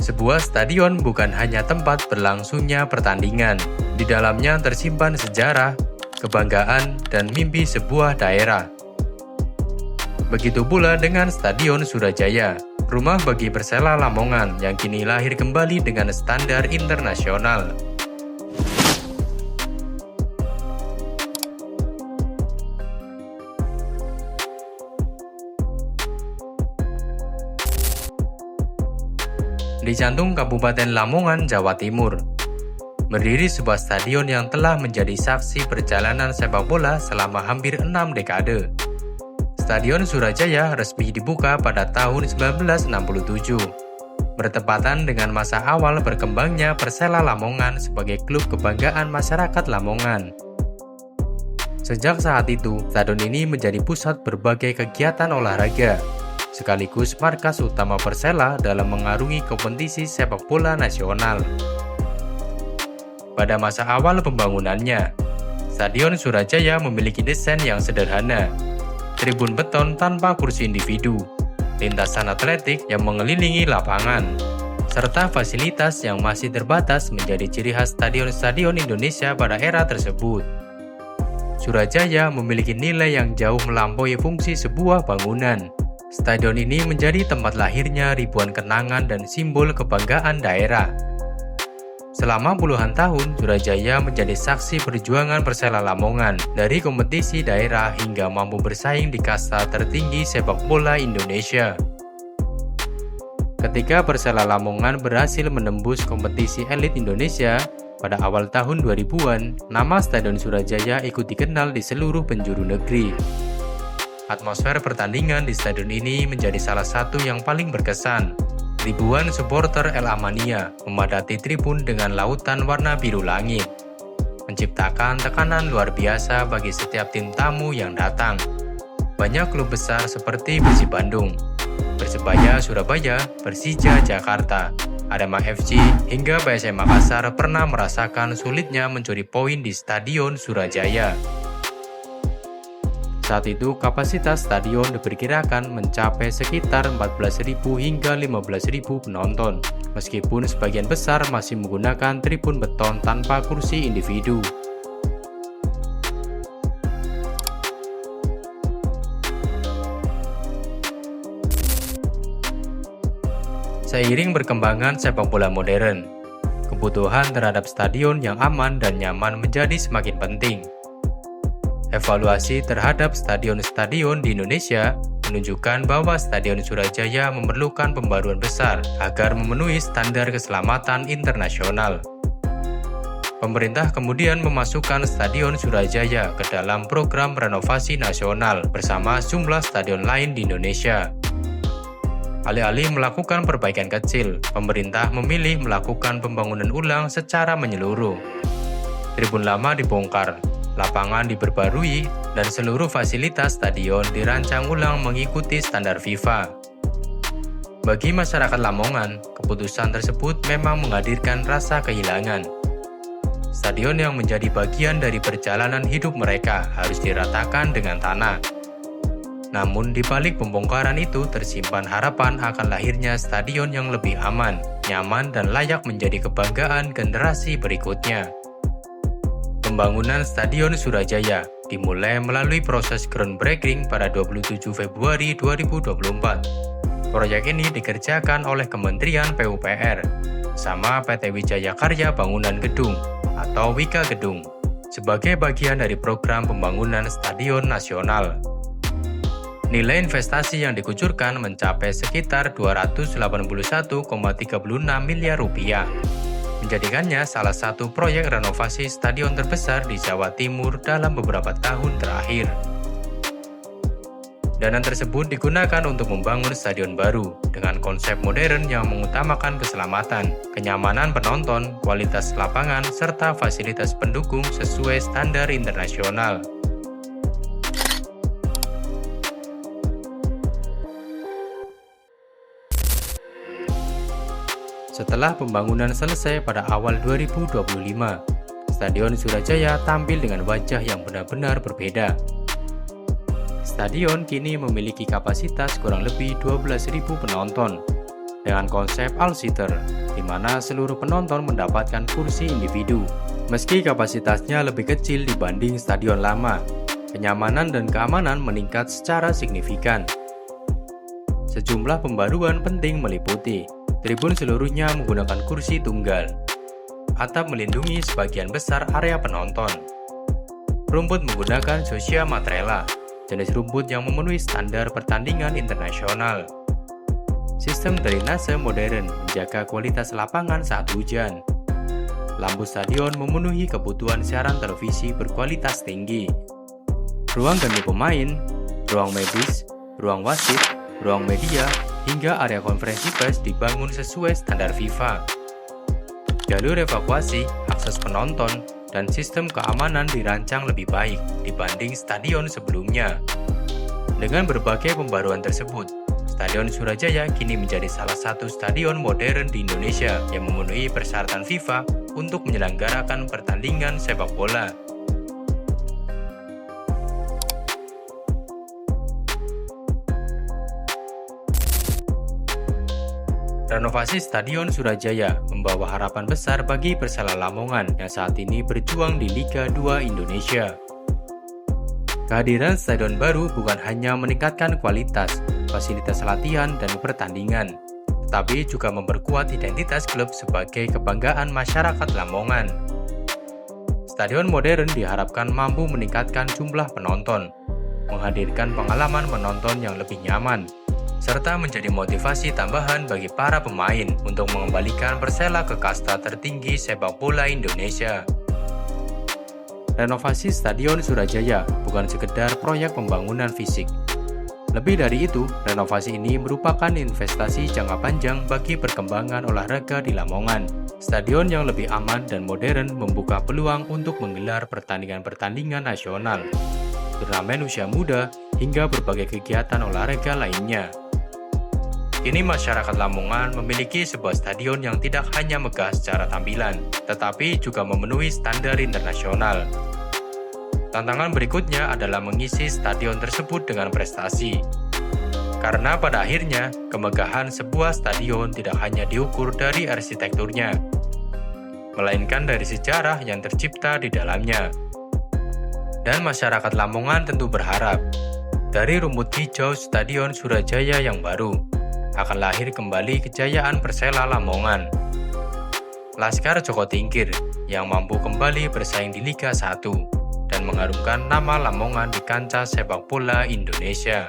Sebuah stadion bukan hanya tempat berlangsungnya pertandingan. Di dalamnya tersimpan sejarah, kebanggaan, dan mimpi sebuah daerah. Begitu pula dengan Stadion Surajaya, rumah bagi Persela Lamongan yang kini lahir kembali dengan standar internasional. Di jantung Kabupaten Lamongan, Jawa Timur, berdiri sebuah stadion yang telah menjadi saksi perjalanan sepak bola selama hampir 6 dekade. Stadion Surajaya resmi dibuka pada tahun 1967, bertepatan dengan masa awal berkembangnya Persela Lamongan sebagai klub kebanggaan masyarakat Lamongan. Sejak saat itu, stadion ini menjadi pusat berbagai kegiatan olahraga, sekaligus markas utama Persela dalam mengarungi kompetisi sepak bola nasional. Pada masa awal pembangunannya, Stadion Surajaya memiliki desain yang sederhana, tribun beton tanpa kursi individu, lintasan atletik yang mengelilingi lapangan, serta fasilitas yang masih terbatas menjadi ciri khas stadion-stadion Indonesia pada era tersebut. Surajaya memiliki nilai yang jauh melampaui fungsi sebuah bangunan. Stadion ini menjadi tempat lahirnya ribuan kenangan dan simbol kebanggaan daerah. Selama puluhan tahun, Surajaya menjadi saksi perjuangan Persela Lamongan dari kompetisi daerah hingga mampu bersaing di kasta tertinggi sepak bola Indonesia. Ketika Persela Lamongan berhasil menembus kompetisi elit Indonesia pada awal tahun 2000-an, nama Stadion Surajaya ikut dikenal di seluruh penjuru negeri. Atmosfer pertandingan di stadion ini menjadi salah satu yang paling berkesan. Ribuan supporter El Amania memadati tribun dengan lautan warna biru langit, menciptakan tekanan luar biasa bagi setiap tim tamu yang datang. Banyak klub besar seperti Persib Bandung, Persebaya Surabaya, Persija Jakarta, Arema FC, hingga PSM Makassar pernah merasakan sulitnya mencuri poin di Stadion Surajaya. Saat itu, kapasitas stadion diperkirakan mencapai sekitar 14.000 hingga 15.000 penonton, meskipun sebagian besar masih menggunakan tribun beton tanpa kursi individu. Seiring berkembangan sepak bola modern, kebutuhan terhadap stadion yang aman dan nyaman menjadi semakin penting. Evaluasi terhadap stadion-stadion di Indonesia menunjukkan bahwa Stadion Surajaya memerlukan pembaruan besar agar memenuhi standar keselamatan internasional. Pemerintah kemudian memasukkan Stadion Surajaya ke dalam program renovasi nasional bersama sejumlah stadion lain di Indonesia. Alih-alih melakukan perbaikan kecil, pemerintah memilih melakukan pembangunan ulang secara menyeluruh. Tribun lama dibongkar, lapangan diperbarui, dan seluruh fasilitas stadion dirancang ulang mengikuti standar FIFA. Bagi masyarakat Lamongan, keputusan tersebut memang menghadirkan rasa kehilangan. Stadion yang menjadi bagian dari perjalanan hidup mereka harus diratakan dengan tanah. Namun di balik pembongkaran itu tersimpan harapan akan lahirnya stadion yang lebih aman, nyaman, dan layak menjadi kebanggaan generasi berikutnya. Pembangunan Stadion Surajaya dimulai melalui proses groundbreaking pada 27 Februari 2024. Proyek ini dikerjakan oleh Kementerian PUPR bersama PT Wijaya Karya Bangunan Gedung atau Wika Gedung sebagai bagian dari program pembangunan Stadion Nasional. Nilai investasi yang dikucurkan mencapai sekitar 281,36 miliar rupiah. Menjadikannya salah satu proyek renovasi stadion terbesar di Jawa Timur dalam beberapa tahun terakhir. Dana tersebut digunakan untuk membangun stadion baru dengan konsep modern yang mengutamakan keselamatan, kenyamanan penonton, kualitas lapangan, serta fasilitas pendukung sesuai standar internasional. Setelah pembangunan selesai pada awal 2025, Stadion Surajaya tampil dengan wajah yang benar-benar berbeda. Stadion kini memiliki kapasitas kurang lebih 12.000 penonton, dengan konsep all-seater, di mana seluruh penonton mendapatkan kursi individu. Meski kapasitasnya lebih kecil dibanding stadion lama, kenyamanan dan keamanan meningkat secara signifikan. Sejumlah pembaruan penting meliputi tribun seluruhnya menggunakan kursi tunggal, atap melindungi sebagian besar area penonton, rumput menggunakan Zoysia Matrela, jenis rumput yang memenuhi standar pertandingan internasional. Sistem drainase modern menjaga kualitas lapangan saat hujan. Lampu stadion memenuhi kebutuhan siaran televisi berkualitas tinggi. Ruang ganti pemain, ruang medis, ruang wasit, ruang media, hingga area konferensi pers dibangun sesuai standar FIFA. Jalur evakuasi, akses penonton, dan sistem keamanan dirancang lebih baik dibanding stadion sebelumnya. Dengan berbagai pembaruan tersebut, Stadion Surajaya kini menjadi salah satu stadion modern di Indonesia yang memenuhi persyaratan FIFA untuk menyelenggarakan pertandingan sepak bola. Renovasi Stadion Surajaya membawa harapan besar bagi Persela Lamongan yang saat ini berjuang di Liga 2 Indonesia. Kehadiran stadion baru bukan hanya meningkatkan kualitas, fasilitas latihan, dan pertandingan, tetapi juga memperkuat identitas klub sebagai kebanggaan masyarakat Lamongan. Stadion modern diharapkan mampu meningkatkan jumlah penonton, menghadirkan pengalaman menonton yang lebih nyaman, serta menjadi motivasi tambahan bagi para pemain untuk mengembalikan Persela ke kasta tertinggi sepak bola Indonesia. Renovasi Stadion Surajaya bukan sekedar proyek pembangunan fisik. Lebih dari itu, renovasi ini merupakan investasi jangka panjang bagi perkembangan olahraga di Lamongan. Stadion yang lebih aman dan modern membuka peluang untuk menggelar pertandingan-pertandingan nasional, turnamen usia muda, hingga berbagai kegiatan olahraga lainnya. Kini masyarakat Lamongan memiliki sebuah stadion yang tidak hanya megah secara tampilan, tetapi juga memenuhi standar internasional. Tantangan berikutnya adalah mengisi stadion tersebut dengan prestasi. Karena pada akhirnya, kemegahan sebuah stadion tidak hanya diukur dari arsitekturnya, melainkan dari sejarah yang tercipta di dalamnya. Dan masyarakat Lamongan tentu berharap, dari rumput hijau Stadion Surajaya yang baru, akan lahir kembali kejayaan Persela Lamongan. Laskar Joko Tingkir yang mampu kembali bersaing di Liga 1 dan mengharumkan nama Lamongan di kancah sepak bola Indonesia.